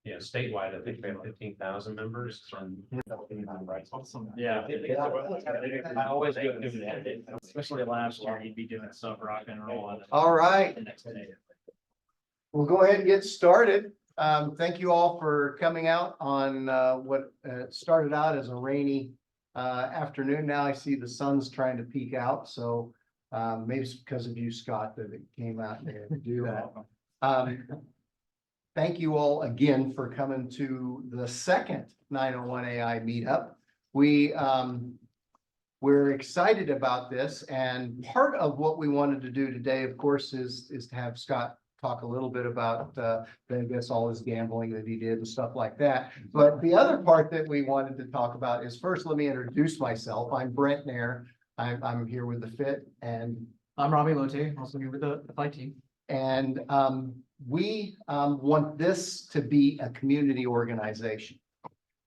Yeah, statewide, I think we have 15,000 members. Awesome. Yeah. I always go through that, especially last year, you'd be doing stuff rock and roll. All right, The next day. we'll go ahead and get started. Thank you all for coming out on what started out as a rainy afternoon. Now I see the sun's trying to peek out, so maybe it's because of you, Scott, that it came out there to do that. Thank you all again for coming to the second 901 AI meetup. We're excited about this, and part of what we wanted to do today, of course, is to have Scott talk a little bit about I guess all his gambling that he did and stuff like that. But the other part that we wanted to talk about is, first, let me introduce myself. I'm Brent Nair. I'm here with the FIT, and I'm Robbie Lotte, also here with the FIT. and we want this to be a community organization.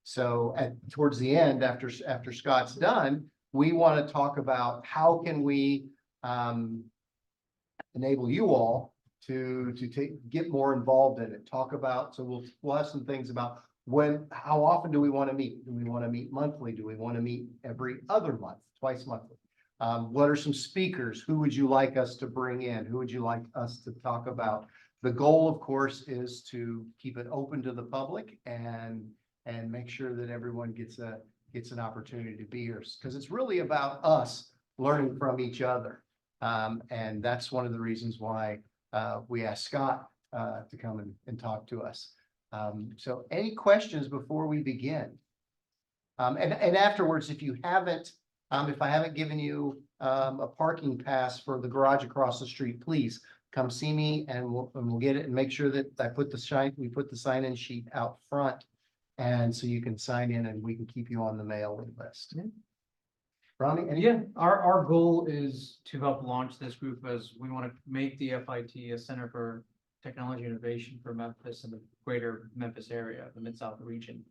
So towards the end, after Scott's done, we want to talk about how can we enable you all to get more involved in it. Talk about, so we'll have some things about how often do we want to meet? Do we want to meet monthly? Do we want to meet every other month, twice monthly? What are some speakers? Who would you like us to bring in? Who would you like us to talk about? The goal, of course, is to keep it open to the public and make sure that everyone gets an opportunity to be here, because it's really about us learning from each other. And that's one of the reasons why we asked Scott to come and talk to us. So any questions before we begin? And afterwards, if you haven't, if I haven't given you a parking pass for the garage across the street, please come see me and we'll get it, and make sure that we put the sign-in sheet out front, and so you can sign in and we can keep you on the mailing list. Ronnie? Yeah, our goal is to help launch this group, as we want to make the FIT a center for technology innovation for Memphis and the greater Memphis area, the Mid-South region.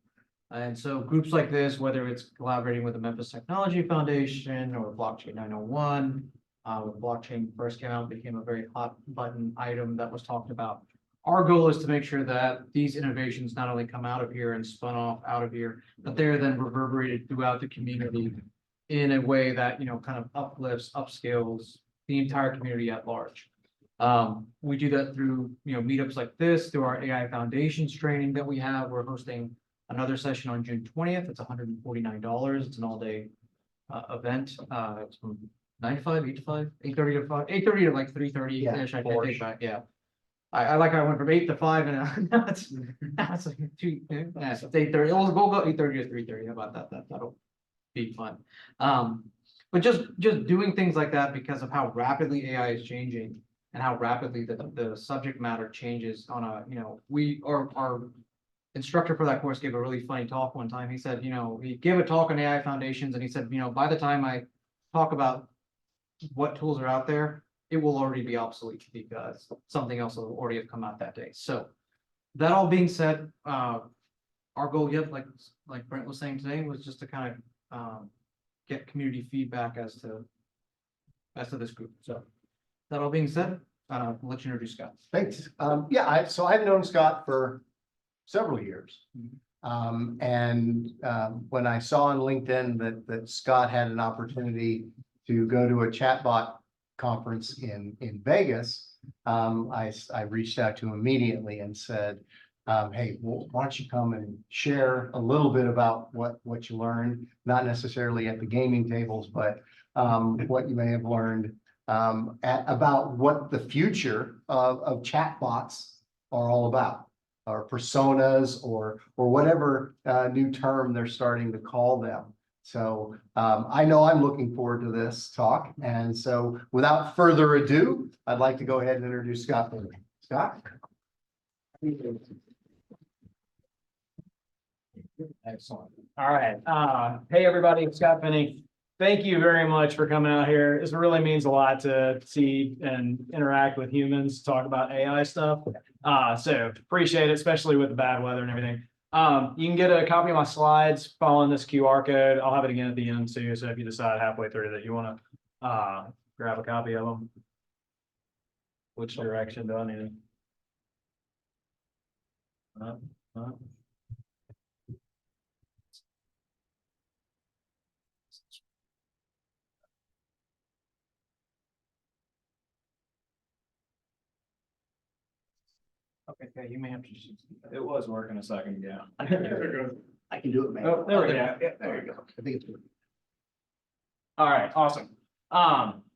And so groups like this, whether it's collaborating with the Memphis Technology Foundation or Blockchain 901, when blockchain first came out, became a very hot button item that was talked about. Our goal is to make sure that these innovations not only come out of here and spun off out of here, but they're then reverberated throughout the community in a way that, kind of uplifts, upscales the entire community at large. We do that through, meetups like this, through our AI Foundations training that we have. We're hosting another session on June 20th. It's $149. It's an all-day event. It's from 9 to 5, 8 to 5, 8:30 to 5, 8:30 to like 3:30-ish. I think back. Yeah. I like how I went from 8 to 5 and now it's like 2, it's 8:30. We'll go 8:30 to 3:30. How about that? That'll be fun. But just doing things like that because of how rapidly AI is changing and how rapidly the subject matter changes on a, our instructor for that course gave a really funny talk one time. He said, he gave a talk on AI foundations, and he said, by the time I talk about what tools are out there, it will already be obsolete because something else will already have come out that day. So that all being said, our goal, like Brent was saying today, was just to kind of get community feedback as to this group. So that all being said, I'll let you introduce Scott. Thanks. So I've known Scott for several years. And when I saw on LinkedIn that Scott had an opportunity to go to a chatbot conference in Vegas, I reached out to him immediately and said, hey, why don't you come and share a little bit about what you learned, not necessarily at the gaming tables, but what you may have learned about what the future of chatbots are all about, or personas, or whatever new term they're starting to call them. So I know I'm looking forward to this talk. And so without further ado, I'd like to go ahead and introduce Scott Finney. Scott? Excellent. All right. Hey, everybody, it's Scott Finney. Thank you very much for coming out here. This really means a lot to see and interact with humans, talk about AI stuff. So appreciate it, especially with the bad weather and everything. You can get a copy of my slides following this QR code. I'll have it again at the end too. So if you decide halfway through that you want to grab a copy of them. Which direction do I need? Okay, you may have to. It was working a second ago. I can do it, man. Oh, there we go. Yeah, there you go. I think it's. All right, awesome.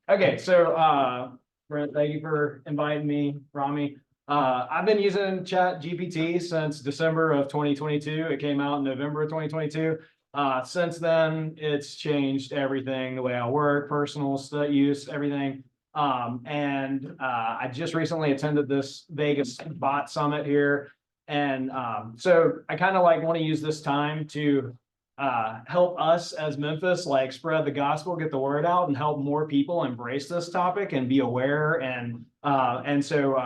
Okay, so, Brent, thank you for inviting me, Rami. I've been using Chat GPT since December of 2022. It came out in November of 2022. Since then, it's changed everything, the way I work, personal use, everything. I just recently attended this Vegas bot summit here. And so I kind of like want to use this time to help us as Memphis, like spread the gospel, get the word out, and help more people embrace this topic and be aware. And so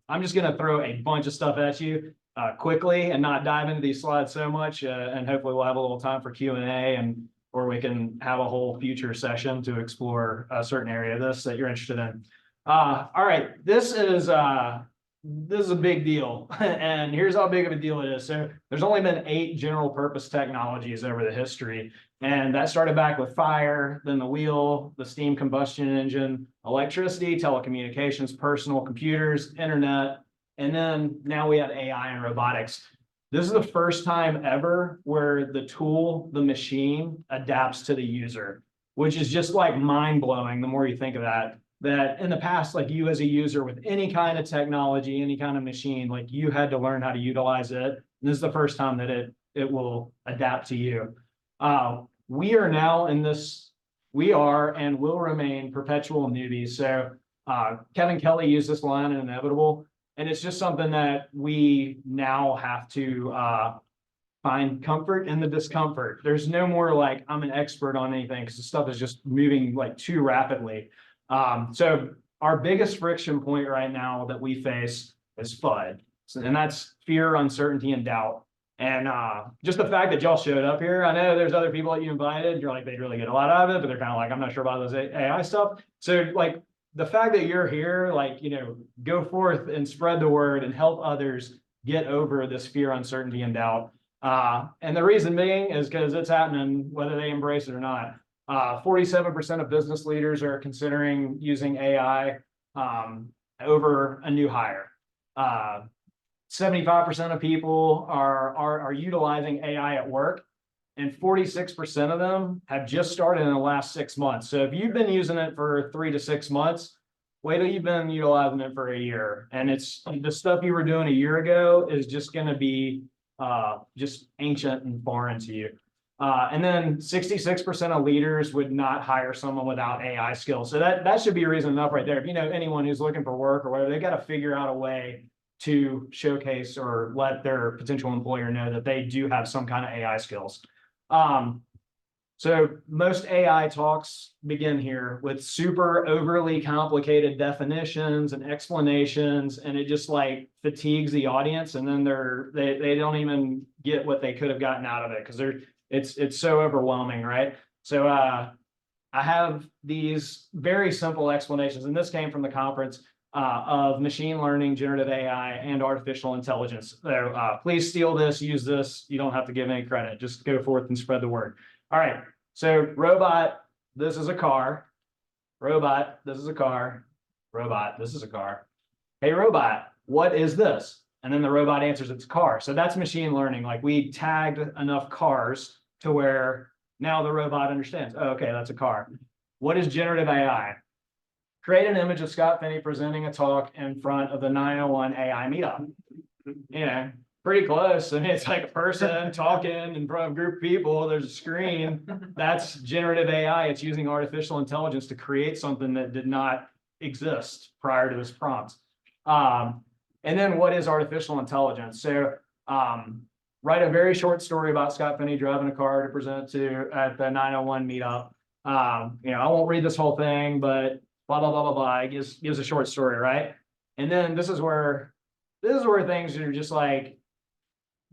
I'm just going to throw a bunch of stuff at you quickly and not dive into these slides so much. And hopefully we'll have a little time for Q&A or we can have a whole future session to explore a certain area of this that you're interested in. All right, this is a big deal. And here's how big of a deal it is. So there's only been 8 general purpose technologies over the history. And that started back with fire, then the wheel, the steam combustion engine, electricity, telecommunications, personal computers, internet, and then now we have AI and robotics. This is the first time ever where the tool, the machine, adapts to the user, which is just like mind-blowing the more you think of that. That in the past, like you as a user with any kind of technology, any kind of machine, like you had to learn how to utilize it. And this is the first time that it will adapt to you. We are now in this, we are and will remain perpetual newbies. So Kevin Kelly used this line in Inevitable, and it's just something that we now have to find comfort in the discomfort. There's no more like, I'm an expert on anything because the stuff is just moving like too rapidly. So our biggest friction point right now that we face is FUD. And that's fear, uncertainty, and doubt. And just the fact that y'all showed up here, I know there's other people that you invited, you're like, they'd really get a lot out of it, but they're kind of like, I'm not sure about this AI stuff. So like the fact that you're here, like, you know, go forth and spread the word and help others get over this fear, uncertainty, and doubt. And the reason being is because it's happening, whether they embrace it or not. 47% of business leaders are considering using AI over a new hire. 75% of people are utilizing AI at work, and 46% of them have just started in the last 6 months. So if you've been using it for 3 to 6 months, wait till you've been utilizing it for a year. And it's the stuff you were doing a year ago is just going to be just ancient and foreign to you. And then 66% of leaders would not hire someone without AI skills. So that should be reason enough right there. If you know anyone who's looking for work or whatever, they got to figure out a way to showcase or let their potential employer know that they do have some kind of AI skills. So most AI talks begin here with super overly complicated definitions and explanations, and it just like fatigues the audience, and then they don't even get what they could have gotten out of it because it's so overwhelming, right? So I have these very simple explanations, and this came from the conference of machine learning, generative AI, and artificial intelligence. So please steal this, use this. You don't have to give any credit. Just go forth and spread the word. All right. So robot, this is a car. Robot, this is a car. Robot, this is a car. Hey, robot, what is this? And then the robot answers it's a car. So that's machine learning. Like we tagged enough cars to where now the robot understands, oh, okay, that's a car. What is generative AI? Create an image of Scott Finney presenting a talk in front of the 901 AI meetup. You know, pretty close. I mean, it's like a person talking in front of a group of people. There's a screen. That's generative AI. It's using artificial intelligence to create something that did not exist prior to this prompt. And then what is artificial intelligence? So write a very short story about Scott Finney driving a car to present to at the 901 meetup. You know, I won't read this whole thing, but blah, blah, blah, blah, blah. It gives a short story, right? And then this is where things are just like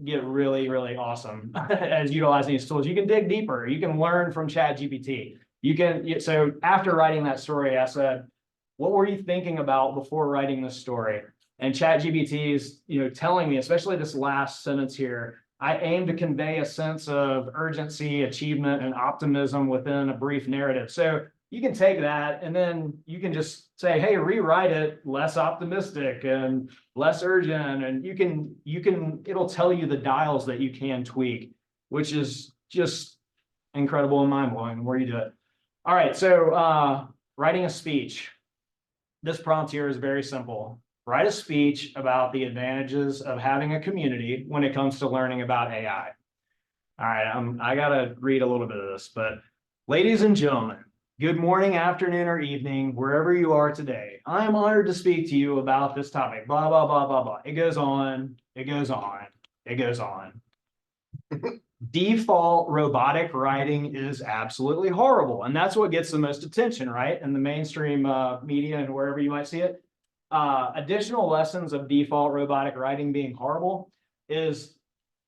get really, really awesome as utilizing these tools. You can dig deeper. You can learn from ChatGPT. So after writing that story, I said, what were you thinking about before writing this story? And ChatGPT is, telling me, especially this last sentence here, I aim to convey a sense of urgency, achievement, and optimism within a brief narrative. So you can take that and then you can just say, hey, rewrite it less optimistic and less urgent. And it'll tell you the dials that you can tweak, which is just incredible and mind-blowing where you do it. All right, so writing a speech. This prompt here is very simple. Write a speech about the advantages of having a community when it comes to learning about AI. All right, I gotta read a little bit of this, but ladies and gentlemen, good morning, afternoon, or evening, wherever you are today. I am honored to speak to you about this topic, blah, blah, blah, blah, blah. It goes on, it goes on, it goes on. Default robotic writing is absolutely horrible. And that's what gets the most attention, right? In the mainstream media and wherever you might see it. Additional lessons of default robotic writing being horrible is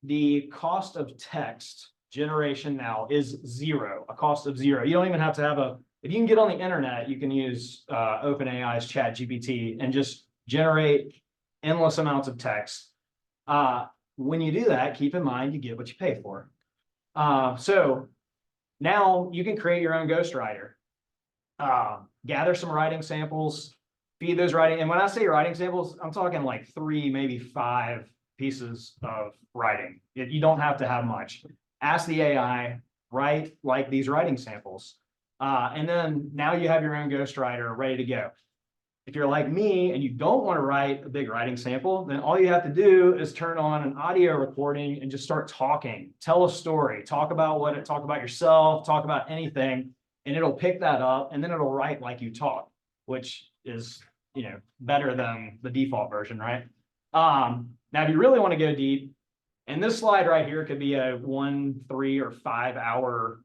the cost of text generation now is zero, a cost of zero. You don't even have to have if you can get on the internet, you can use OpenAI's ChatGPT and just generate endless amounts of text. When you do that, keep in mind, you get what you pay for. So now you can create your own ghostwriter, gather some writing samples, feed those writing. And when I say writing samples, I'm talking like 3, maybe 5 pieces of writing. You don't have to have much. Ask the AI, write like these writing samples. And then now you have your own ghostwriter ready to go. If you're like me and you don't want to write a big writing sample, then all you have to do is turn on an audio recording and just start talking. Tell a story, talk about yourself, talk about anything, and it'll pick that up and then it'll write like you talk, which is, better than the default version, right? Now, if you really want to go deep, and this slide right here could be a 1, 3, or 5 hour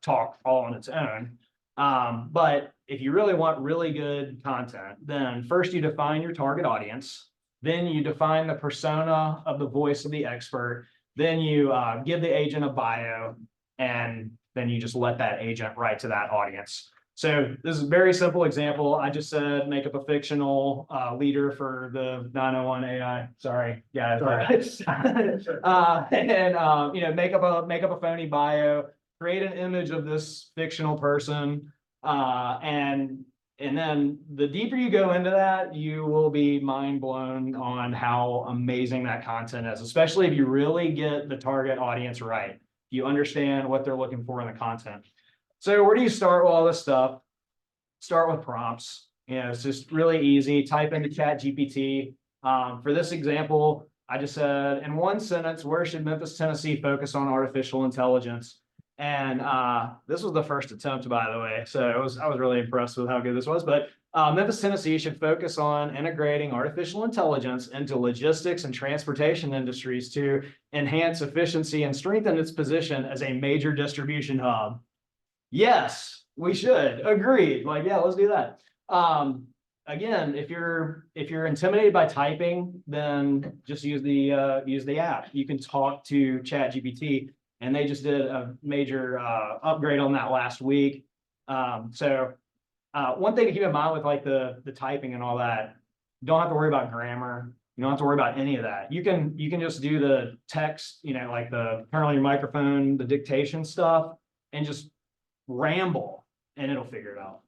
talk all on its own. But if you really want really good content, then first you define your target audience, then you define the persona of the voice of the expert, then you give the agent a bio, and then you just let that agent write to that audience. So this is a very simple example. I just said make up a fictional leader for the 901 AI. Sorry, guys. And make up a phony bio, create an image of this fictional person. And then the deeper you go into that, you will be mind blown on how amazing that content is, especially if you really get the target audience right. You understand what they're looking for in the content. So where do you start with all this stuff? Start with prompts. It's just really easy. Type into ChatGPT. For this example, I just said, in one sentence, where should Memphis, Tennessee focus on artificial intelligence? And this was the first attempt, by the way. So I was really impressed with how good this was. But Memphis, Tennessee should focus on integrating artificial intelligence into logistics and transportation industries to enhance efficiency and strengthen its position as a major distribution hub. Yes, we should. Agreed. Like, yeah, let's do that. Again, if you're intimidated by typing, then just use the app. You can talk to ChatGPT, and they just did a major upgrade on that last week. So one thing to keep in mind with like the typing and all that, you don't have to worry about grammar. You don't have to worry about any of that. You can just do the text, like the turn on your microphone, the dictation stuff, and just ramble, and it'll figure it out.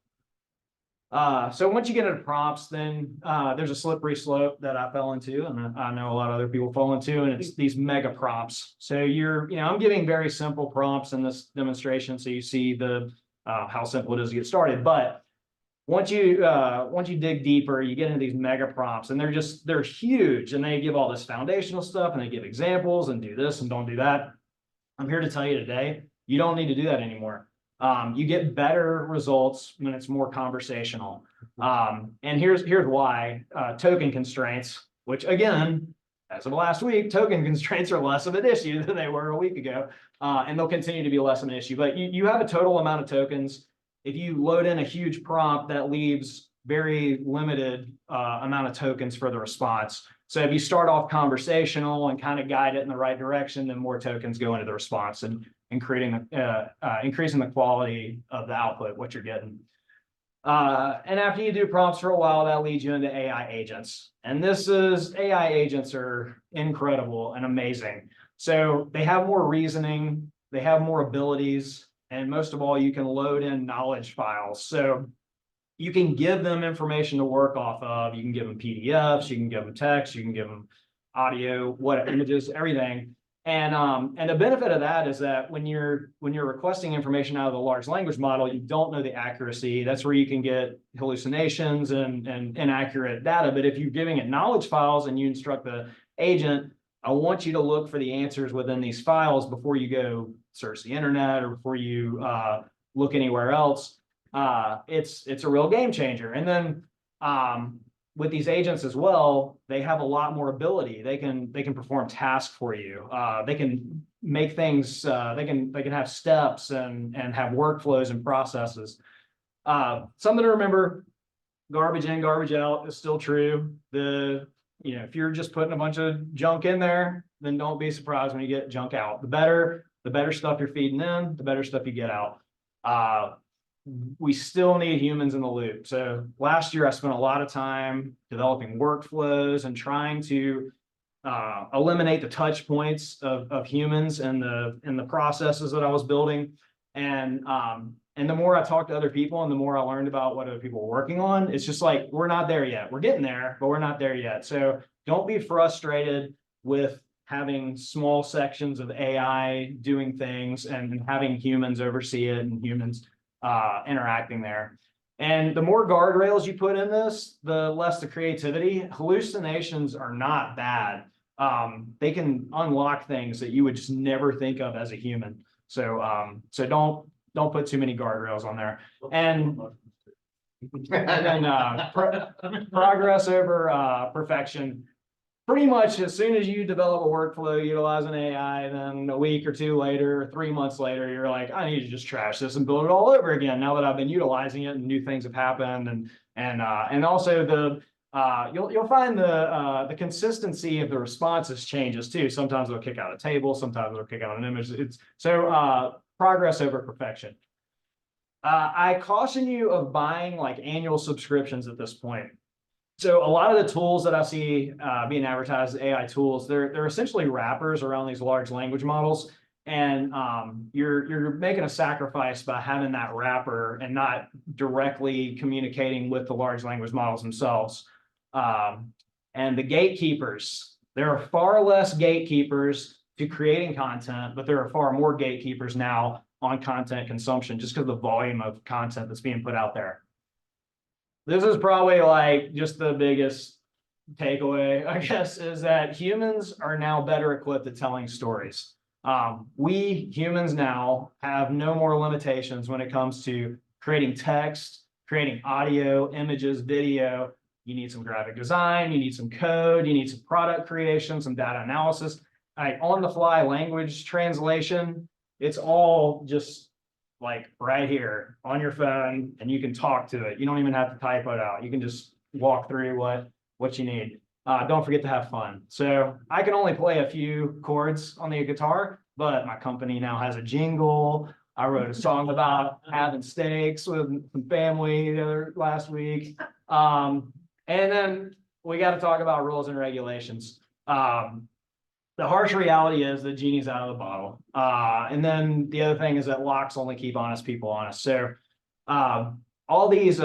So once you get into prompts, then there's a slippery slope that I fell into, and I know a lot of other people fall into, and it's these mega prompts. So I'm giving very simple prompts in this demonstration, so you see the how simple it is to get started. But once you dig deeper, you get into these mega prompts, and they're huge, and they give all this foundational stuff, and they give examples and do this and don't do that. I'm here to tell you today, you don't need to do that anymore. You get better results when it's more conversational. And here's why. Token constraints, which again, as of last week, token constraints are less of an issue than they were a week ago. And they'll continue to be less of an issue. But you have a total amount of tokens. If you load in a huge prompt, that leaves very limited amount of tokens for the response. So if you start off conversational and kind of guide it in the right direction, then more tokens go into the response and increasing the quality of the output, what you're getting. And after you do prompts for a while, that leads you into AI agents. And AI agents are incredible and amazing. So they have more reasoning, they have more abilities, and most of all, you can load in knowledge files. So you can give them information to work off of. You can give them PDFs, you can give them text, you can give them audio, what images, everything. And the benefit of that is that when you're requesting information out of the large language model, you don't know the accuracy. That's where you can get hallucinations and inaccurate data. But if you're giving it knowledge files and you instruct the agent, I want you to look for the answers within these files before you go search the internet or before you look anywhere else. It's a real game changer. And then with these agents as well, they have a lot more ability. They can perform tasks for you. They can make things. They can have steps and have workflows and processes. Something to remember: garbage in, garbage out is still true. If you're just putting a bunch of junk in there, then don't be surprised when you get junk out. The better stuff you're feeding in, the better stuff you get out. We still need humans in the loop. So last year I spent a lot of time developing workflows and trying to eliminate the touch points of humans in the processes that I was building. And the more I talked to other people and the more I learned about what other people were working on, it's just like, we're not there yet. We're getting there, but we're not there yet. So don't be frustrated with having small sections of AI doing things and having humans oversee it and humans interacting there. And the more guardrails you put in this, the less the creativity. Hallucinations are not bad. They can unlock things that you would just never think of as a human. So don't put too many guardrails on there. And then progress over perfection. Pretty much as soon as you develop a workflow utilizing AI, then a week or two later, 3 months later, you're like, I need to just trash this and build it all over again now that I've been utilizing it and new things have happened. And also you'll find the consistency of the responses changes too. Sometimes they'll kick out a table, sometimes they'll kick out an image. Progress over perfection. I caution you of buying like annual subscriptions at this point. So a lot of the tools that I see being advertised as AI tools, they're essentially wrappers around these large language models. And you're making a sacrifice by having that wrapper and not directly communicating with the large language models themselves. And the gatekeepers, there are far less gatekeepers to creating content, but there are far more gatekeepers now on content consumption just because of the volume of content that's being put out there. This is probably like just the biggest takeaway, I guess, is that humans are now better equipped at telling stories. We humans now have no more limitations when it comes to creating text, creating audio, images, video. You need some graphic design, you need some code, you need some product creation, some data analysis, on the fly language translation. It's all just like right here on your phone, and you can talk to it. You don't even have to type it out. You can just walk through what you need. Don't forget to have fun. So I can only play a few chords on the guitar, but my company now has a jingle. I wrote a song about having steaks with some family last week. And then we got to talk about rules and regulations. The harsh reality is the genie's out of the bottle. And then the other thing is that locks only keep honest people honest. So all these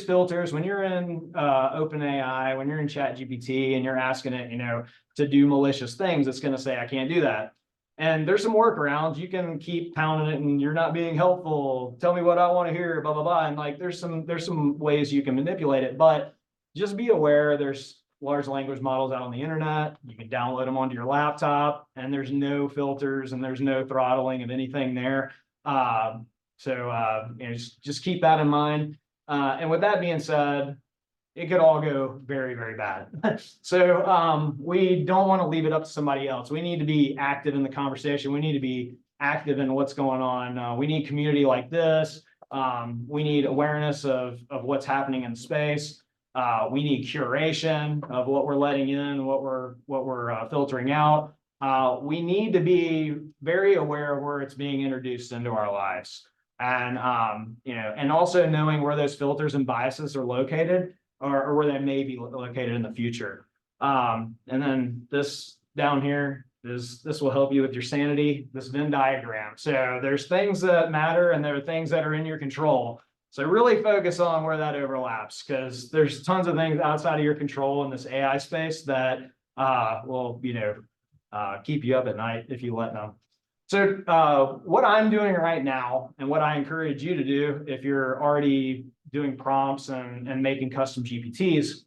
filters, when you're in OpenAI, when you're in ChatGPT and you're asking it, to do malicious things, it's going to say, I can't do that. And there's some workarounds. You can keep pounding it and you're not being helpful. Tell me what I want to hear, blah, blah, blah. And like, there's some ways you can manipulate it, but just be aware there's large language models out on the internet. You can download them onto your laptop and there's no filters and there's no throttling of anything there. Just keep that in mind. And with that being said, it could all go very, very bad. So we don't want to leave it up to somebody else. We need to be active in the conversation. We need to be active in what's going on. We need community like this. We need awareness of what's happening in space. We need curation of what we're letting in, what we're filtering out. We need to be very aware of where it's being introduced into our lives. And, and also knowing where those filters and biases are located or where they may be located in the future. And then this down here this will help you with your sanity, this Venn diagram. So there's things that matter and there are things that are in your control. So really focus on where that overlaps, because there's tons of things outside of your control in this AI space that will, keep you up at night if you let them. So what I'm doing right now and what I encourage you to do if you're already doing prompts and making custom GPTs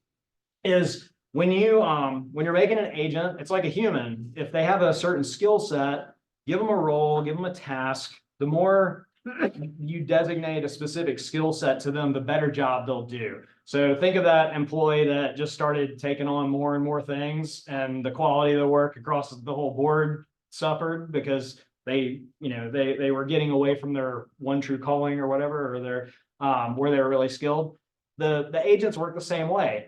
is when you're making an agent, it's like a human. If they have a certain skill set, give them a role, give them a task. The more you designate a specific skill set to them, the better job they'll do. So think of that employee that just started taking on more and more things, and the quality of the work across the whole board suffered because they were getting away from their one true calling or whatever, or their where they were really skilled. The agents work the same way.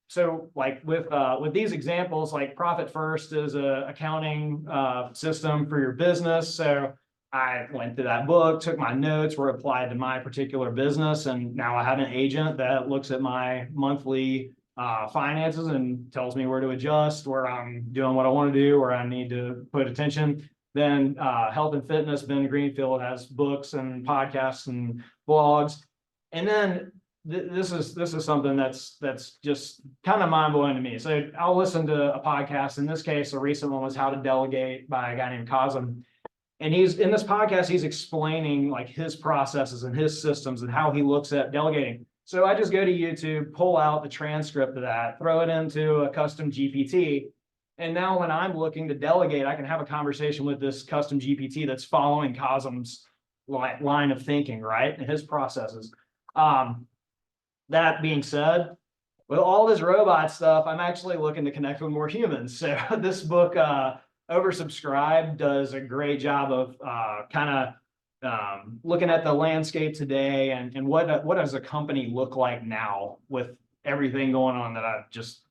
So like with these examples, like Profit First is a accounting system for your business. So I went through that book, took my notes, were applied to my particular business, and now I have an agent that looks at my monthly finances and tells me where to adjust, where I'm doing what I want to do, where I need to put attention. Then health and fitness, Ben Greenfield has books and podcasts and blogs. And then this is something that's just kind of mind blowing to me. So I'll listen to a podcast. In this case, a recent one was How to Delegate by a guy named Cosm. And he's in this podcast, he's explaining like his processes and his systems and how he looks at delegating. So I just go to YouTube, pull out the transcript of that, throw it into a custom GPT. And now when I'm looking to delegate, I can have a conversation with this custom GPT that's following Cosm's line of thinking, right? And his processes. That being said, with all this robot stuff, I'm actually looking to connect with more humans. So this book, Oversubscribed, does a great job of looking at the landscape today and what does a company look like now with everything going on that I've just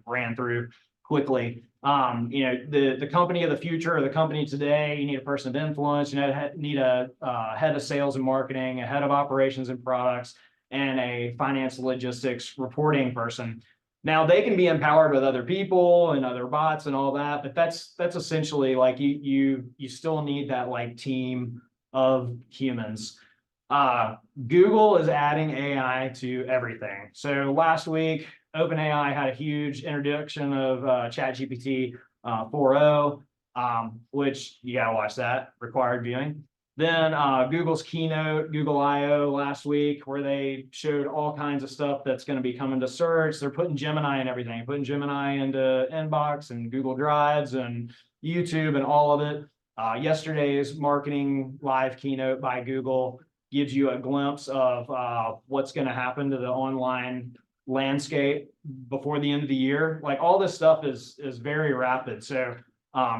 ran through quickly. The company of the future or the company today, you need a person of influence, you need a head of sales and marketing, a head of operations and products, and a finance logistics reporting person. Now they can be empowered with other people and other bots and all that, but that's essentially like you still need that like team of humans. Google is adding AI to everything. So last week, OpenAI had a huge introduction of ChatGPT 4.0, which you gotta watch that, required viewing. Then Google's keynote, Google I/O last week, where they showed all kinds of stuff that's going to be coming to search. They're putting Gemini and everything, putting Gemini into Inbox and Google Drives and YouTube and all of it. Yesterday's marketing live keynote by Google gives you a glimpse of what's going to happen to the online landscape before the end of the year. Like all this stuff is very rapid. So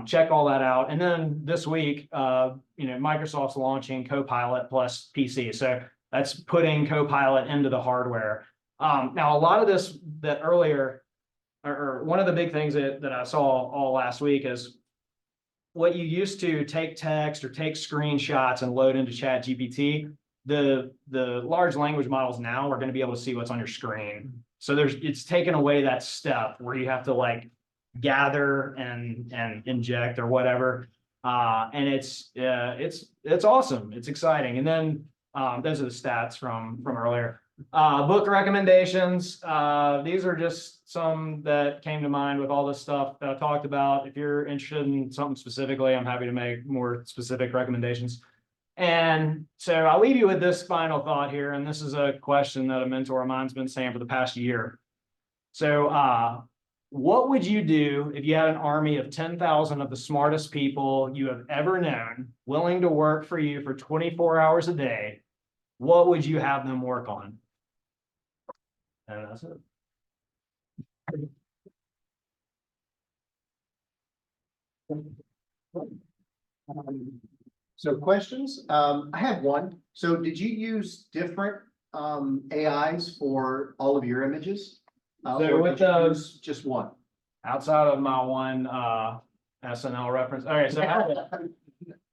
check all that out. And then this week, Microsoft's launching Copilot plus PC. So that's putting Copilot into the hardware. Now, a lot of this that earlier, or one of the big things that I saw all last week is what you used to take text or take screenshots and load into ChatGPT. The large language models now are going to be able to see what's on your screen. So it's taken away that step where you have to like gather and inject or whatever. And it's awesome. It's exciting. And then those are the stats from earlier. Book recommendations. These are just some that came to mind with all this stuff that I talked about. If you're interested in something specifically, I'm happy to make more specific recommendations. And so I'll leave you with this final thought here. And this is a question that a mentor of mine's been saying for the past year. So what would you do if you had an army of 10,000 of the smartest people you have ever known, willing to work for you for 24 hours a day? What would you have them work on? And that's it. So questions? I have one. So did you use different AIs for all of your images? So or with did you those, use just one? outside of my one SNL reference. All right, so I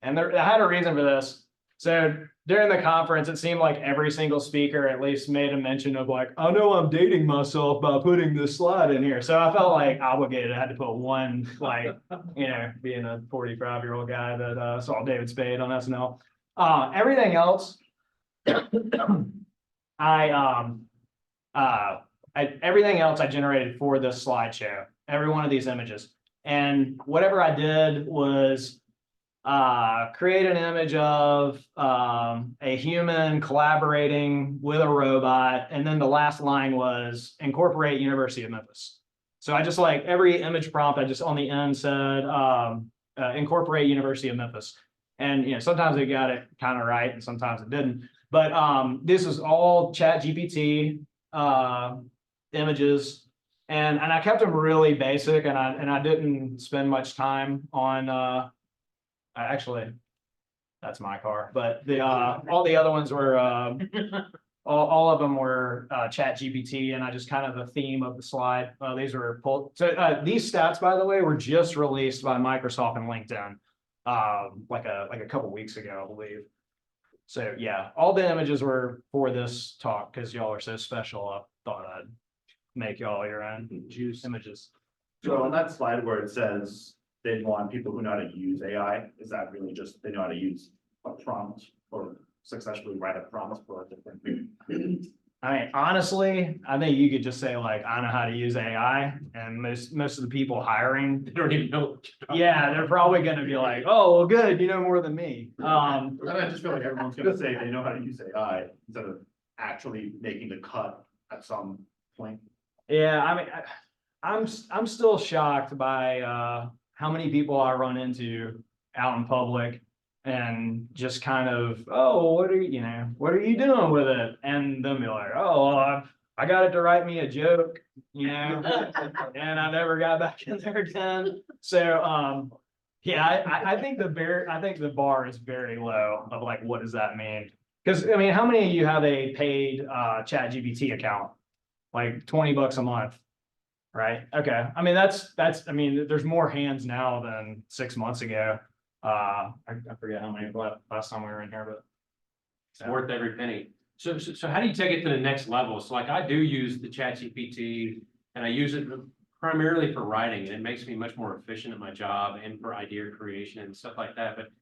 had a reason for this. So during the conference, it seemed like every single speaker at least made a mention of like, I know I'm dating myself by putting this slide in here. So I felt like obligated. I had to put one, like, being a 45-year-old guy that saw David Spade on SNL. Everything else, everything else I generated for this slideshow, every one of these images. And whatever I did was create an image of a human collaborating with a robot. And then the last line was incorporate University of Memphis. So I just like every image prompt, I just on the end said incorporate University of Memphis. And sometimes it got it kind of right and sometimes it didn't. But this is all ChatGPT images. And I kept them really basic, and I didn't spend much time on actually, that's my car, but the all the other ones were all of them were ChatGPT, and I just kind of the theme of the slide. These were pulled. So these stats, by the way, were just released by Microsoft and LinkedIn like a couple weeks ago, I believe. So yeah, all the images were for this talk because y'all are so special. I thought I'd make y'all your own juice images. So on that slide where it says they want people who know how to use AI, is that really just they know how to use a prompt or successfully write a prompt for a different thing? I mean, honestly, I think you could just say like, I know how to use AI, and most of the people hiring, They don't even know. yeah, they're probably going to be like, oh, well, good, you know more than me. I just feel like everyone's gonna say they know how to use AI instead of actually making the cut at some point. Yeah, I mean, I'm still shocked by how many people I run into out in public and just kind of, oh, what are you doing with it? And they'll be like, oh, well, I got it to write me a joke, and I never got back in there again. So yeah, I think the bar is very low of like, what does that mean? Because I mean, how many of you have a paid ChatGPT account? Like $20 a month. Right. Okay. I mean, I mean, there's more hands now than 6 months ago. I forget how many last time we were in here, but It's worth every penny. So how do you take it to the next level? So like I do use the ChatGPT and I use it primarily for writing, and it makes me much more efficient at my job and for idea creation and stuff like that. But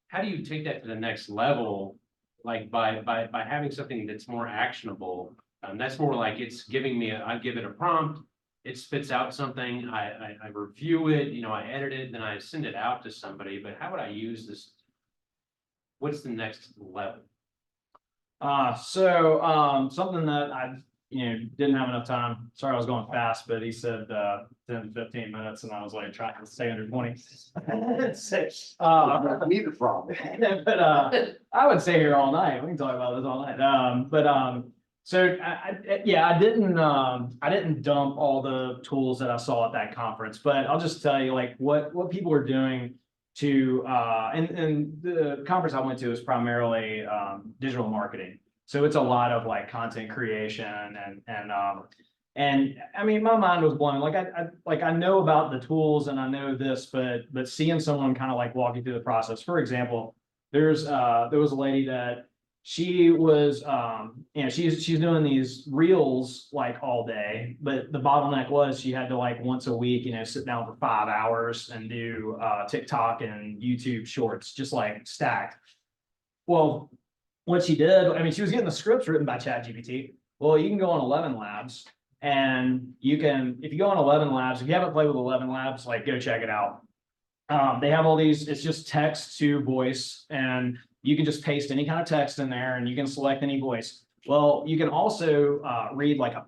how do you take that to the next level? Like by having something that's more actionable. That's more like it's giving me I give it a prompt. It spits out something, I review it, I edit it, then I send it out to somebody, but how would I use this? What's the next level? Something that I, didn't have enough time. Sorry, I was going fast, but he said 10 to 15 minutes, and I was like trying to stay under 20. Me the problem. But I would stay here all night. We can talk about this all night. So I didn't dump all the tools that I saw at that conference, but I'll just tell you like what people are doing to and the conference I went to is primarily digital marketing. So it's a lot of like content creation and I mean my mind was blown. Like I know about the tools and I know this, but seeing someone kind of like walk you through the process. For example, there was a lady that she was she's doing these reels like all day, but the bottleneck was she had to like once a week sit down for 5 hours and do TikTok and YouTube shorts just like stacked. Well, what she did, I mean, she was getting the scripts written by ChatGPT. Well, you can go on 11 Labs, and if you go on 11 Labs, if you haven't played with 11 Labs, like go check it out. They have all these, it's just text to voice, and you can just paste any kind of text in there and you can select any voice. Well, you can also read like a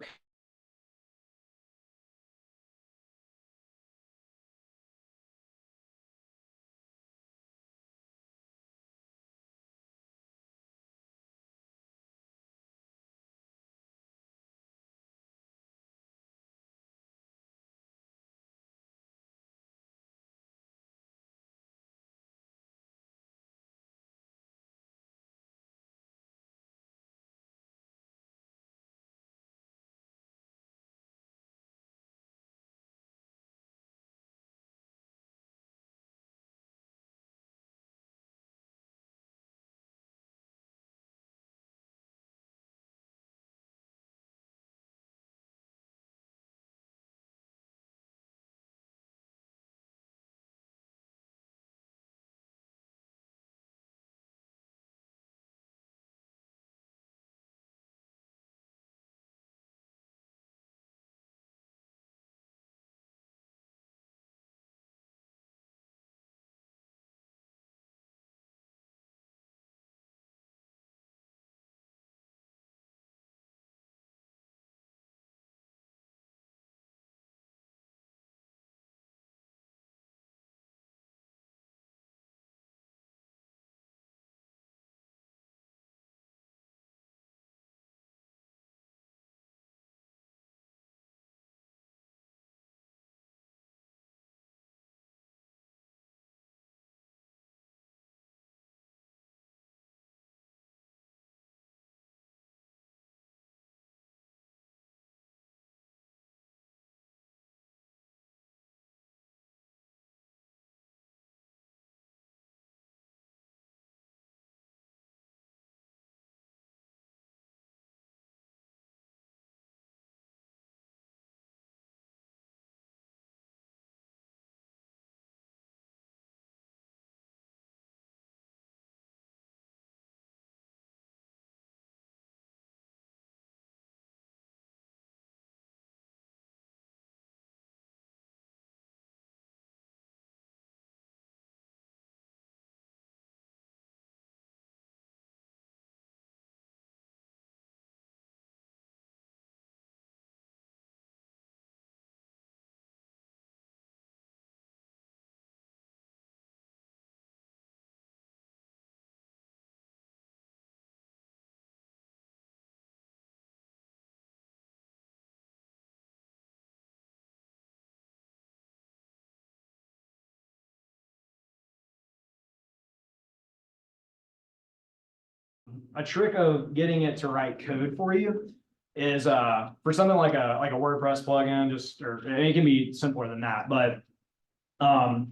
a trick of getting it to write code for you is for something like a WordPress plugin, it can be simpler than that, but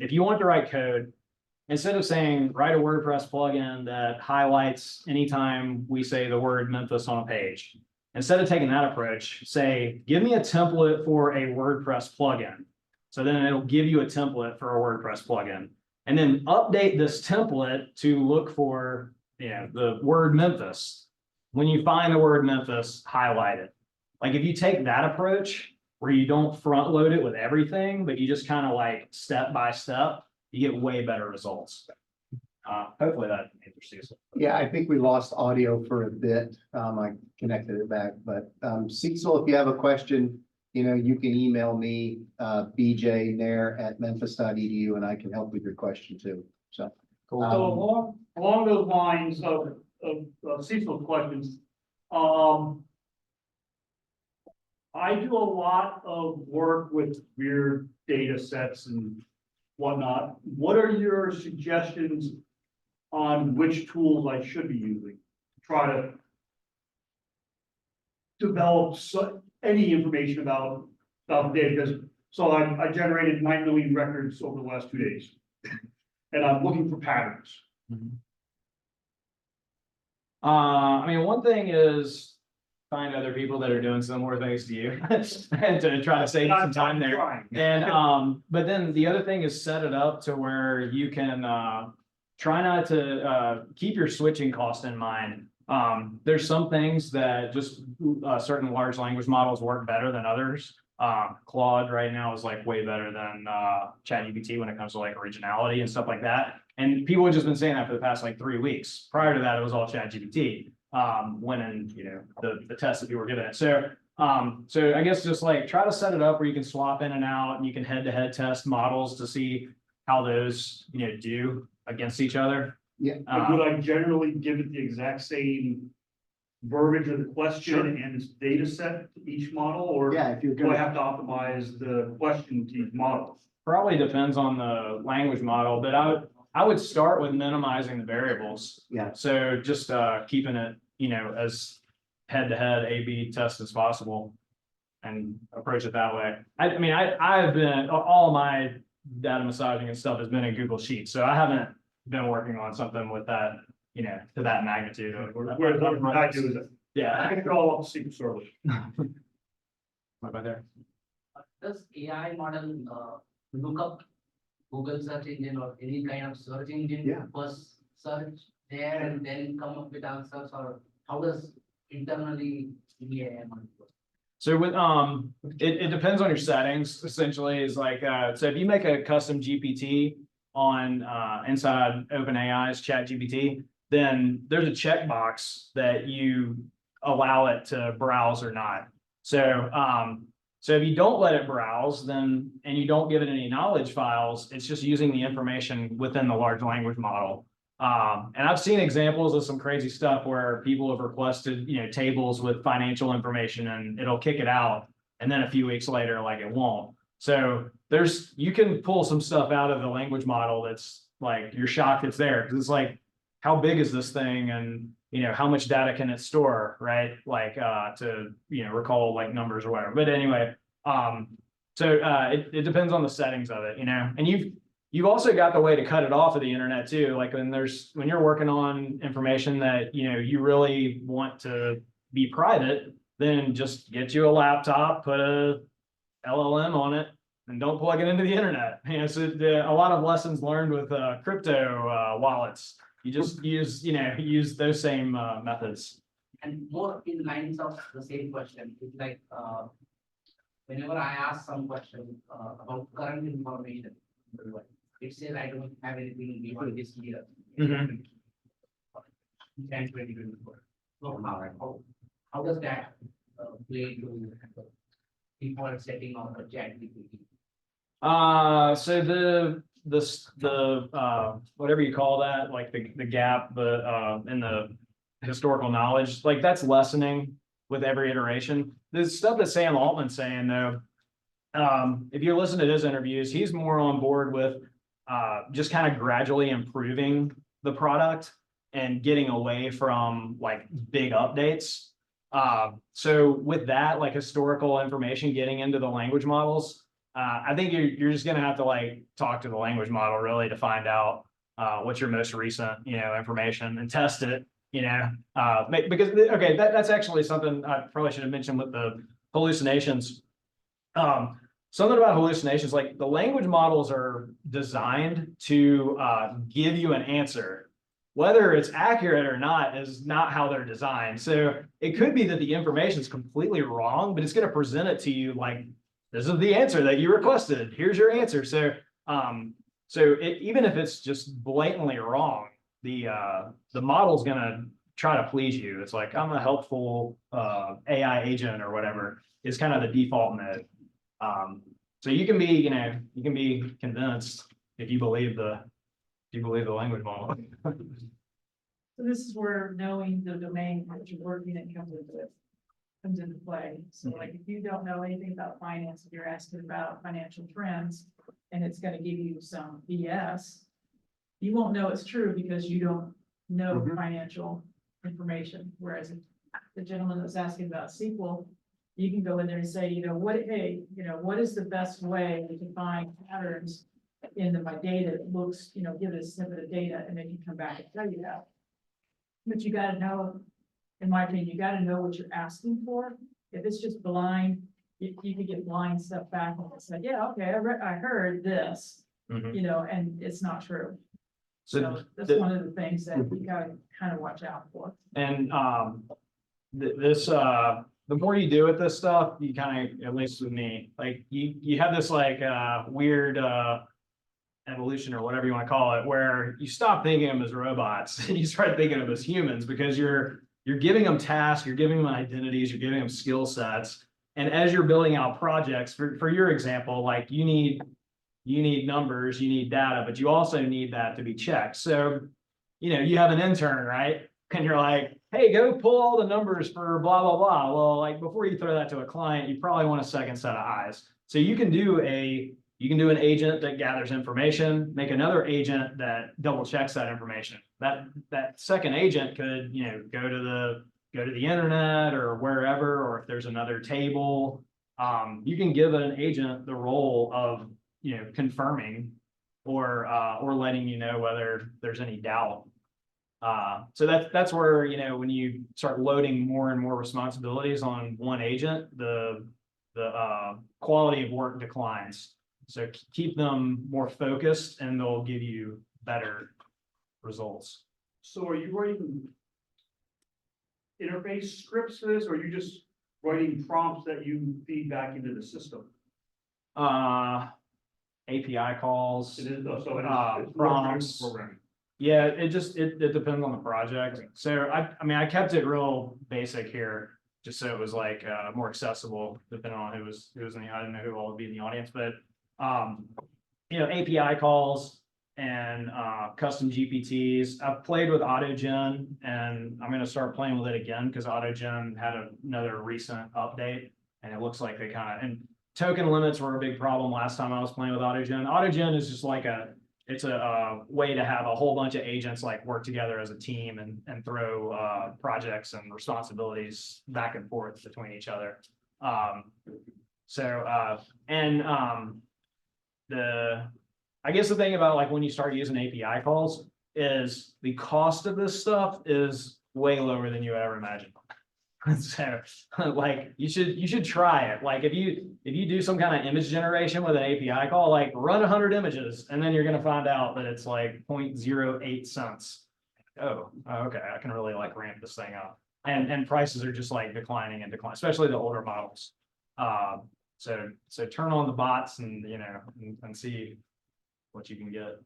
if you want to write code, instead of saying write a WordPress plugin that highlights anytime we say the word Memphis on a page, instead of taking that approach, say, give me a template for a WordPress plugin. So then it'll give you a template for a WordPress plugin. And then update this template to look for, the word Memphis. When you find the word Memphis, highlight it. Like if you take that approach where you don't front load it with everything, but you just kind of like step by step, you get way better results. Hopefully that interests you. Yeah, I think we lost audio for a bit. I connected it back, but Cecil, if you have a question, you can email me, bjnair@memphis.edu, and I can help with your question too. So. So along those lines of Cecil's questions, I do a lot of work with weird data sets and whatnot. What are your suggestions on which tools I should be using to try to develop any information about the data? Because I generated 9 million records over the last 2 days, and I'm looking for patterns. I mean, one thing is find other people that are doing similar things to you and to try to save some time there. Trying. And but then the other thing is set it up to where you can try not to keep your switching cost in mind. There's some things that just certain large language models work better than others. Claude right now is like way better than ChatGPT when it comes to like originality and stuff like that. And people have just been saying that for the past like 3 weeks. Prior to that, it was all ChatGPT. When in the tests that people were given it. So I guess just like try to set it up where you can swap in and out, and you can head-to-head test models to see how those do against each other. Yeah. Would I generally give it the exact same verbiage of the question and its data set to each model, or Yeah, if you're do I gonna, have to optimize the question to each model? Probably depends on the language model, but I would start with minimizing the variables. Yeah. So just keeping it, as head-to-head A/B test as possible and approach it that way. I mean, I've been, all my data massaging and stuff has been in Google Sheets, so I haven't been working on something with that, to that magnitude. Where I do is, I Yeah. can call up SQL Server. What about there? Does AI model look up Google search engine or any kind of search engine? Yeah. First search there and then come up with answers, or how does internally the AI model work? So with it depends on your settings. Essentially, is like so if you make a custom GPT on inside OpenAI's ChatGPT, then there's a checkbox that you allow it to browse or not. So so if you don't let it browse, then and you don't give it any knowledge files, it's just using the information within the large language model. And I've seen examples of some crazy stuff where people have requested, tables with financial information and it'll kick it out. And then a few weeks later, like it won't. So you can pull some stuff out of the language model that's like, you're shocked it's there. Cause it's like, how big is this thing? And, how much data can it store, right? Like, to, recall like numbers or whatever. But anyway, it depends on the settings of it, and you've also got the way to cut it off of the internet too. Like when you're working on information that, you really want to be private, then just get you a laptop, put a LLM on it, and don't plug it into the internet. So a lot of lessons learned with crypto wallets. You just use those same methods. And more in lines of the same question, it's like whenever I ask some question about current information, it says I don't have anything beyond this year. Mhm. 2024. So how does that play to default setting of the ChatGPT? So the whatever you call that, like the gap, in the historical knowledge, like that's lessening with every iteration. The stuff that Sam Altman's saying though, if you listen to his interviews, he's more on board with just kind of gradually improving the product. and getting away from like big updates. So with that, like historical information getting into the language models, I think you're just gonna have to like talk to the language model really to find out what's your most recent, information and test it, because, okay, that's actually something I probably should have mentioned with the hallucinations. Something about hallucinations, like the language models are designed to give you an answer. Whether it's accurate or not is not how they're designed. So it could be that the information is completely wrong, but it's going to present it to you like, this is the answer that you requested. Here's your answer. So, even if it's just blatantly wrong, the model's going to try to please you. It's like, I'm a helpful AI agent or whatever is kind of the default mode. So you can be convinced if you believe the language model. So this is where knowing the domain that you're working in comes into play. So like, if you don't know anything about finance, if you're asking about financial trends, and it's gonna give you some BS, you won't know it's true because you don't know financial information. Whereas if the gentleman that's asking about SQL, you can go in there and say, what is the best way to find patterns in my data that looks, give it a snippet of data, and then you come back and tell you that. But you gotta know, in my opinion, you gotta know what you're asking for. If it's just blind, you can get blind stuff back and say, yeah, okay, I heard this, and it's not true. So that's one of the things that you gotta kind of watch out for. And the more you do with this stuff, you kind of, at least with me, like you have this like weird evolution or whatever you want to call it, where you stop thinking of them as robots and you start thinking of them as humans, because you're giving them tasks, you're giving them identities, you're giving them skill sets. And as you're building out projects, for your example, like you need numbers, you need data, but you also need that to be checked. So, you have an intern, right? And you're like, hey, go pull all the numbers for blah, blah, blah. Well, like before you throw that to a client, you probably want a second set of eyes. So you can do an agent that gathers information, make another agent that double checks that information. That second agent could, go to the internet or wherever, or if there's another table, you can give an agent the role of, confirming or letting you know whether there's any doubt. So that's where, when you start loading more and more responsibilities on one agent, the quality of work declines. So keep them more focused and they'll give you better results. So are you writing interface scripts for this, or are you just writing prompts that you feed back into the system? API calls, It is, so it is prompts. programming. Yeah, it depends on the project. So I kept it real basic here, just so it was like more accessible, depending on who was in the, I don't know who all would be in the audience, but API calls and custom GPTs. I've played with AutoGen, and I'm going to start playing with it again because AutoGen had another recent update, and it looks like they and token limits were a big problem last time I was playing with AutoGen. AutoGen is just like it's a way to have a whole bunch of agents like work together as a team and throw projects and responsibilities back and forth between each other. I guess the thing about like when you start using API calls is the cost of this stuff is way lower than you would ever imagine. So like you should try it. Like if you do some kind of image generation with an API call, like run 100 images, and then you're going to find out that it's like 0.08 cents. Oh, okay. I can really like ramp this thing up, and prices are just like declining and declining, especially the older models. So turn on the bots and and see what you can get.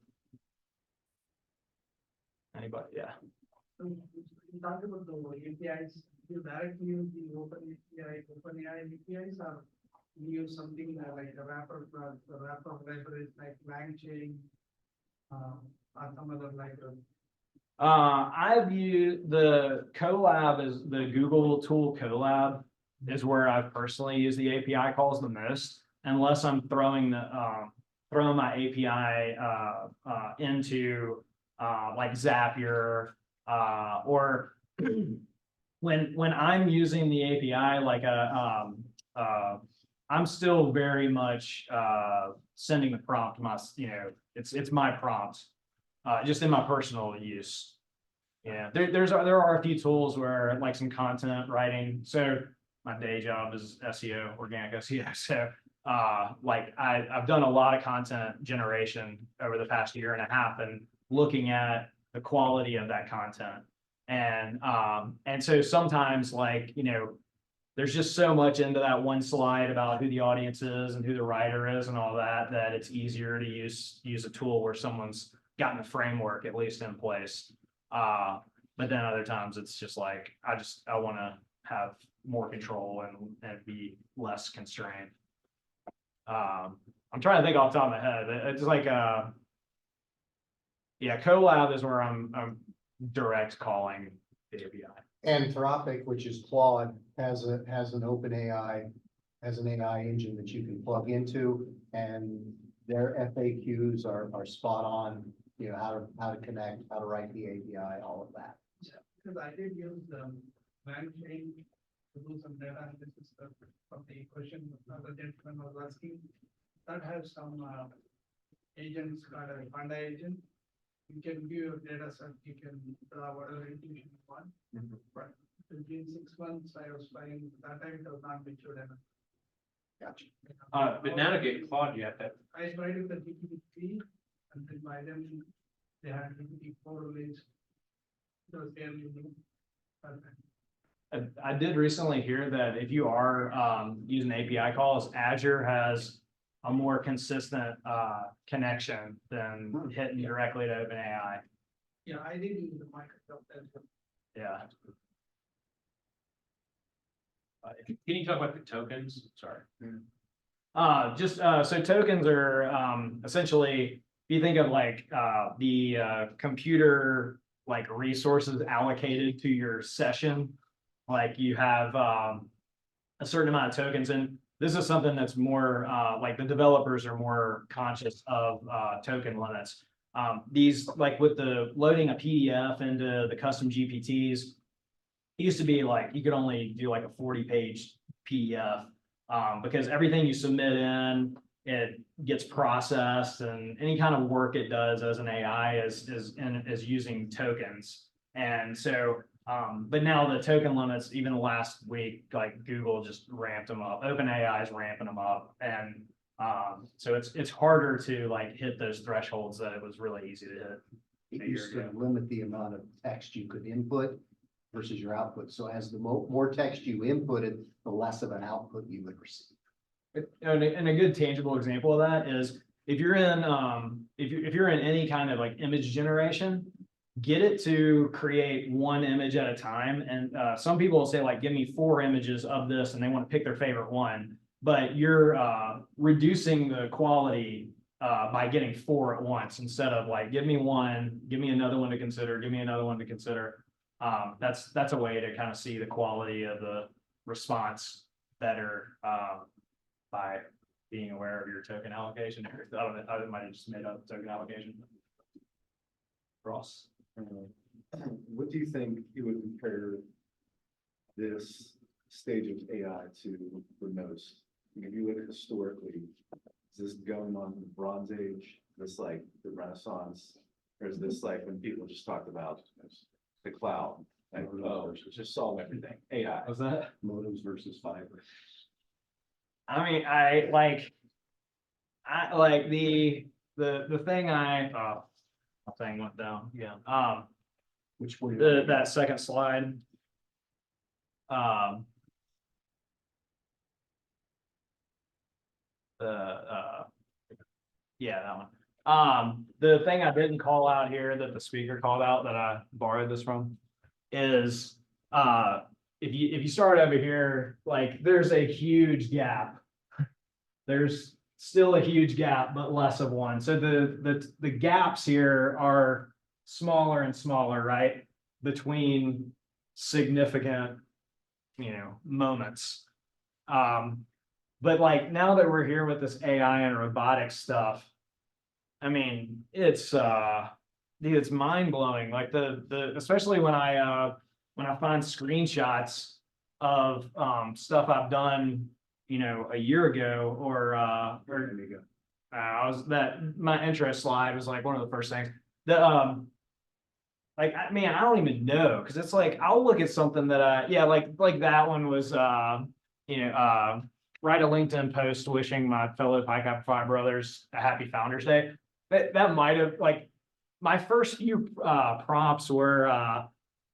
Anybody? Yeah. You talked about the APIs. You directly use the OpenAI APIs, or you use something like a wrapper library like LangChain, or some other library? I've used the Colab is the Google tool Colab is where I've personally used the API calls the most, unless I'm throwing my API into like Zapier Or when I'm using the API, like I'm still very much sending the prompt it's my prompt, just in my personal use. Yeah, there are a few tools where like some content writing. So my day job is SEO, organic SEO. So like I've done a lot of content generation over the past year and a half and looking at the quality of that content. And so sometimes like, there's just so much into that one slide about who the audience is and who the writer is and all that, that it's easier to use a tool where someone's gotten the framework at least in place. But then other times it's just like, I want to have more control and be less constrained. I'm trying to think off the top of my head. It's like, yeah, Colab is where I'm direct calling the API. Anthropic, which is Claude, has an open AI, has an AI engine that you can plug into, and their FAQs are spot on, how to connect, how to write the API, all of that. Because I did use the man chain to do some data analysis from the question the gentleman was asking. That has some agents called a Panda agent. You can view your data set, you can draw whatever intuition you want. But within 6 months, I was finding that time it was not matured enough. Gotcha. But now to get Claude, you have to, I tried with the GPT and then by then they had GPT-4 release. It was fairly new. I did recently hear that if you are using API calls, Azure has a more consistent connection than hitting directly to OpenAI. Yeah, I did use the Microsoft as well. Yeah. can you talk about the tokens? Sorry. So tokens are essentially, if you think of like the computer like resources allocated to your session, like you have a certain amount of tokens, and this is something that's more like the developers are more conscious of token limits. These like with the loading a PDF into the custom GPTs, it used to be like you could only do like a 40-page PDF because everything you submit in, it gets processed, and any kind of work it does as an AI is using tokens. And so, but now the token limits, even last week, like Google just ramped them up. OpenAI is ramping them up, and so it's harder to like hit those thresholds that it was really easy to hit. It used to limit the amount of text you could input versus your output. So as the more text you inputted, the less of an output you would receive. And a good tangible example of that is if you're in if you're in any kind of like image generation, get it to create one image at a time. And some people will say like, give me 4 images of this, and they want to pick their favorite one, but you're reducing the quality by getting 4 at once instead of like, give me one, give me another one to consider, give me another one to consider. That's a way to kind of see the quality of the response better by being aware of your token allocation. I don't know, I might have just made up token allocation. Ross. What do you think you would compare this stage of AI to the most? If you look historically, is this going on the Bronze Age, this like the Renaissance, or is this like when people just talked about the cloud, like just solve everything, AI? Was that? Modems versus fiber. I mean, I like the thing my thing went down. Yeah. Which way? That second slide. Yeah, that one. The thing I didn't call out here that the speaker called out that I borrowed this from is if you start over here, like there's a huge gap. There's still a huge gap, but less of one. So the gaps here are smaller and smaller, right? Between significant, moments. But like now that we're here with this AI and robotics stuff, I mean, it's dude, it's mind blowing. Like especially when I find screenshots of, stuff I've done, a year ago I was my intro slide was like one of the first things like, man, I don't even know, because it's like, I'll look at something that like that one was, write a LinkedIn post wishing my fellow Pi Kappa Phi brothers a happy Founders Day. That might have, like, my first few prompts were,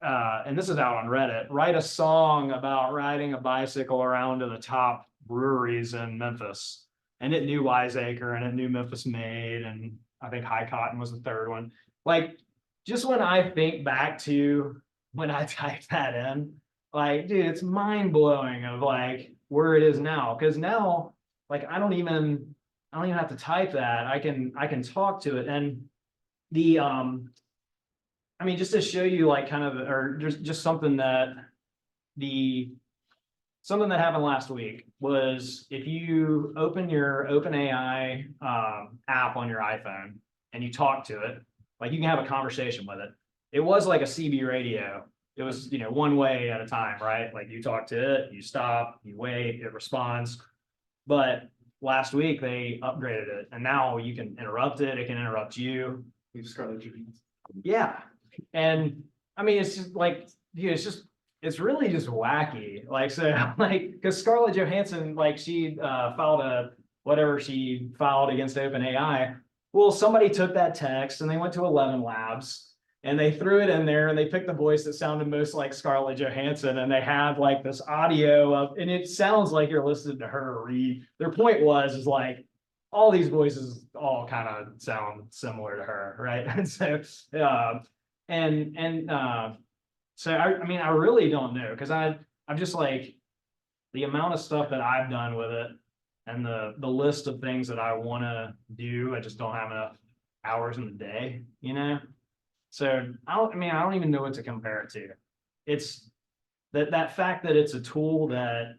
and this is out on Reddit, write a song about riding a bicycle around to the top breweries in Memphis. And it knew Wiseacre and it knew Memphis Made, and I think High Cotton was the third one. Like, just when I think back to when I typed that in, like, dude, it's mind blowing of like where it is now. Cause now, like, I don't even have to type that. I can talk to it. And I mean, just to show you like kind of, or just something that happened last week was, if you open your OpenAI app on your iPhone and you talk to it, like, you can have a conversation with it. It was like a CB radio. It was, one way at a time, right? Like, you talk to it, you stop, you wait, it responds. But last week they upgraded it, and now you can interrupt it. It can interrupt you. We've Scarlett Johansson. Yeah. And I mean, it's just like, it's really just wacky. Like, so like, because Scarlett Johansson, like, she filed whatever she filed against OpenAI. Well, somebody took that text and they went to 11 Labs and they threw it in there and they picked the voice that sounded most like Scarlett Johansson, and they have like this audio of, and it sounds like you're listening to her read. Their point is like, all these voices all kind of sound similar to her, right? And so, so I mean, I really don't know, because I'm just like, the amount of stuff that I've done with it and the list of things that I want to do, I just don't have enough hours in the day, So I don't even know what to compare it to. It's that fact that it's a tool that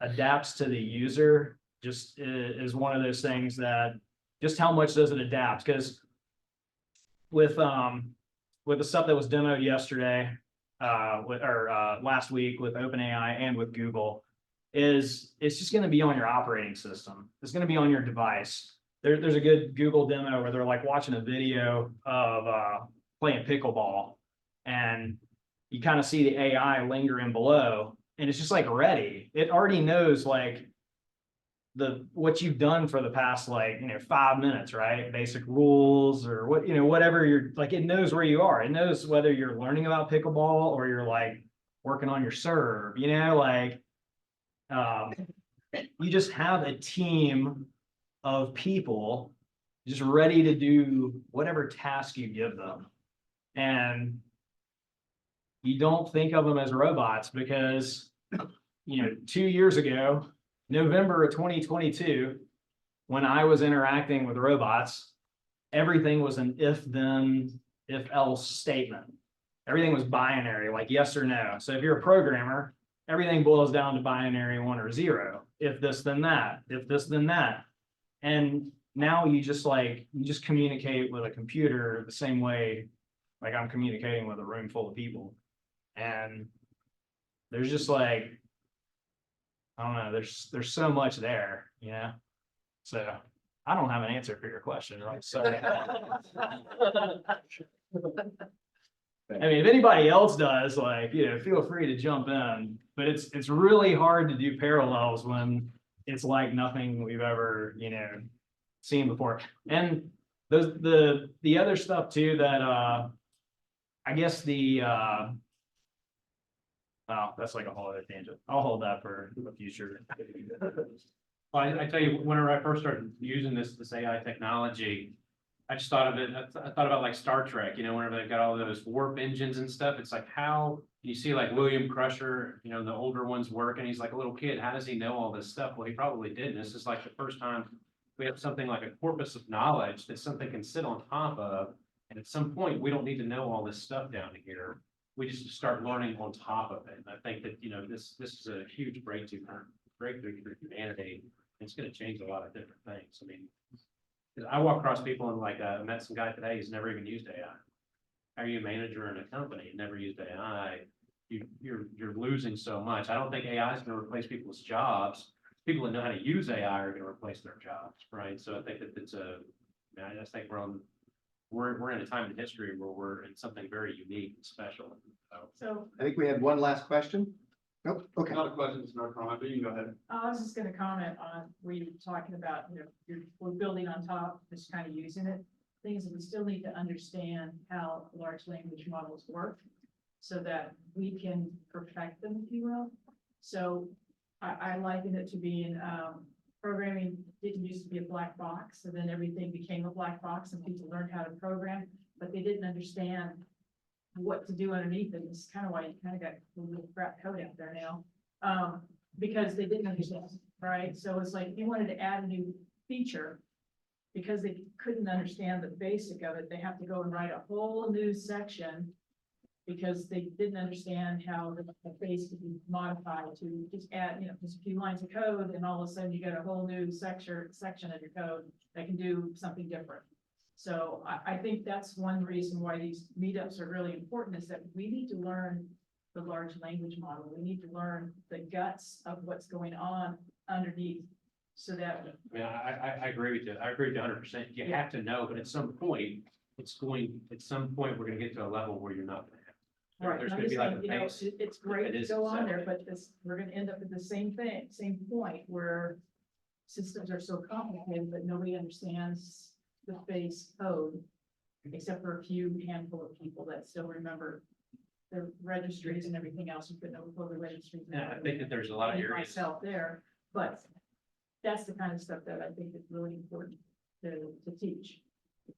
adapts to the user just is one of those things that, just how much does it adapt? Because with the stuff that was demoed yesterday, last week with OpenAI and with Google, it's just going to be on your operating system. It's going to be on your device. There's a good Google demo where they're like watching a video of playing pickleball, and you kind of see the AI lingering below, and it's just like ready. It already knows like what you've done for the past 5 minutes, right? Basic rules or whatever you're like, it knows where you are. It knows whether you're learning about pickleball or you're like working on your serve, you just have a team of people just ready to do whatever task you give them. And you don't think of them as robots, because, 2 years ago, November of 2022, when I was interacting with robots, everything was an if then, if else statement. Everything was binary, like yes or no. So if you're a programmer, everything boils down to binary 1 or 0. If this, then that. If this, then that. And now you just communicate with a computer the same way like I'm communicating with a room full of people. And there's just like, I don't know, there's so much there, So I don't have an answer for your question, right? Sorry. I mean, if anybody else does, feel free to jump in, but it's really hard to do parallels when it's like nothing we've ever, seen before. And the other stuff too that I guess that's like a whole other tangent. I'll hold that for the future. Well, I tell you, whenever I first started using this AI technology, I just thought of it, I thought about like Star Trek, whenever they've got all those warp engines and stuff, it's like, how you see like William Crusher, the older ones work, and he's like a little kid. How does he know all this stuff? Well, he probably didn't. This is like the first time we have something like a corpus of knowledge that something can sit on top of. And at some point, we don't need to know all this stuff down here. We just start learning on top of it. And I think that, this is a huge breakthrough for humanity. It's going to change a lot of different things. I mean, 'cause I walk across people and I met some guy today who's never even used AI. are you a manager in a company and never used AI? You're losing so much. I don't think AI is gonna replace people's jobs. People that know how to use AI are gonna replace their jobs, right? So I think that I just think we're in a time in history where we're in something very unique and special. So I think we had one last question. Nope, okay. Not a question, it's not a comment, but you can go ahead. I was just gonna comment on, where you were talking about, we're building on top, just kind of using it. Things that we still need to understand how large language models work so that we can perfect them, if you will. So I liken it to being, programming didn't used to be a black box, and then everything became a black box and people learned how to program, but they didn't understand what to do underneath it. It's kind of why you kind of got a little crap code out there now. Because they didn't understand, right? So it's like, if you wanted to add a new feature, because they couldn't understand the basic of it, they have to go and write a whole new section because they didn't understand how the base could be modified to just add, just a few lines of code, and all of a sudden you get a whole new section of your code that can do something different. So I think that's one reason why these meetups are really important, is that we need to learn the large language model. We need to learn the guts of what's going on underneath, so that. I mean, I agree with you. I agree with you 100%. You have to know, but at some point, we're gonna get to a level where you're not gonna have. Right, There's I'm gonna just be like saying, a base. it's great It to is go on so. there, but we're gonna end up at the same thing, same point where systems are so complicated, but nobody understands the base code, except for a few handful of people that still remember the registries and everything else. You couldn't overflow the registries. and Yeah, I think that there's a lot of areas. myself there, but that's the kind of stuff that I think is really important to teach.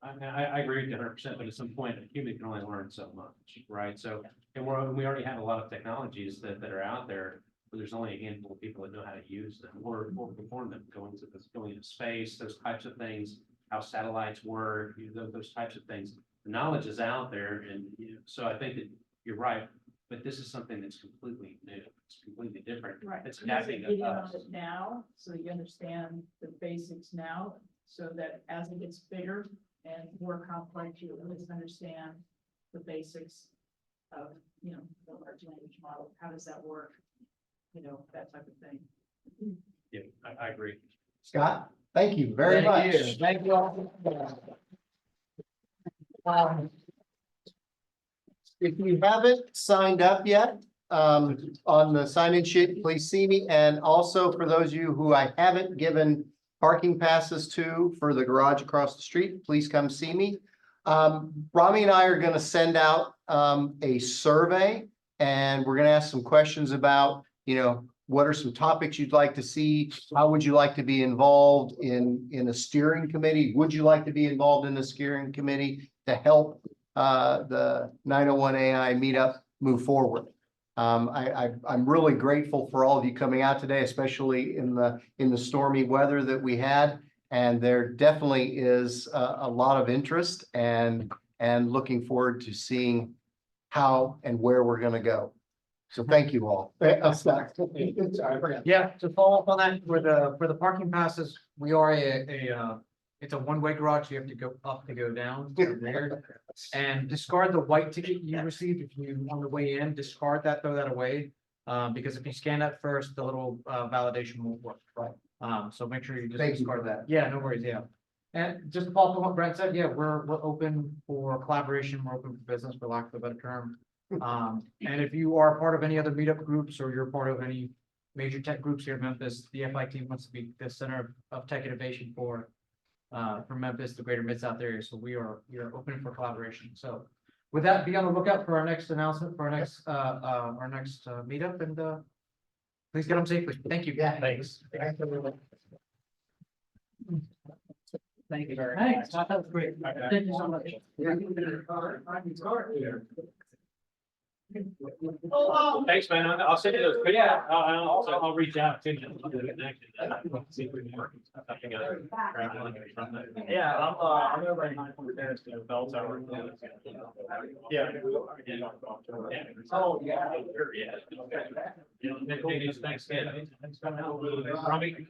I agree with you 100%, but at some point, a human can only learn so much, right? So, and we already have a lot of technologies that are out there, but there's only a handful of people that know how to use them or perform them, going into space, those types of things, how satellites work, those types of things. The knowledge is out there, and so I think that you're right, but this is something that's completely new. It's completely different. Right. It's You guys adapting get in to on us. it now, so you understand the basics now, so that as it gets bigger and more complex, you at least understand the basics of, the large language model. How does that work? That type of thing. Yeah, I agree. Scott, thank you very much. Thank you all. If you haven't signed up yet, on the sign-in sheet, please see me. And also for those of you who I haven't given parking passes to for the garage across the street, please come see me. Rami and I are gonna send out, a survey, and we're gonna ask some questions about, what are some topics you'd like to see? How would you like to be involved in a steering committee? Would you like to be involved in a steering committee to help the 901 AI meetup move forward? I'm really grateful for all of you coming out today, especially in the stormy weather that we had. And there definitely is a lot of interest and looking forward to seeing how and where we're gonna go. So thank you all. Scott. Yeah, to follow up on that, for the parking passes, we are it's a one-way garage, you have to go up to go down to the rear. And discard the white ticket you received. If you on the way in, discard that, throw that away. Because if you scan that first, the little validation won't work. Right. So make sure you just Thank you discard for that. Yeah, no worries, yeah. And just to follow up on what Brent said, yeah, we're open for collaboration, we're open for business, for lack of a better term. And if you are part of any other meetup groups, or you're part of any major tech groups here in Memphis, the FIT wants to be the center of tech innovation for Memphis, the greater Mid-South area. So we are open for collaboration. So with that, be on the lookout for our next announcement, for our next meetup, and please get them safely. Thank you. Yeah. Thanks. Thanks, everyone. Thank you very Thanks. much. That was great. Thank you so much. Thanks, man. I'll send you those. But yeah, I'll reach out to you. See if we can work something together. Yeah, I'm over in Bell Tower. Yeah. Oh, yeah. Sure, yeah. Thanks, Ken. Thanks, Rami.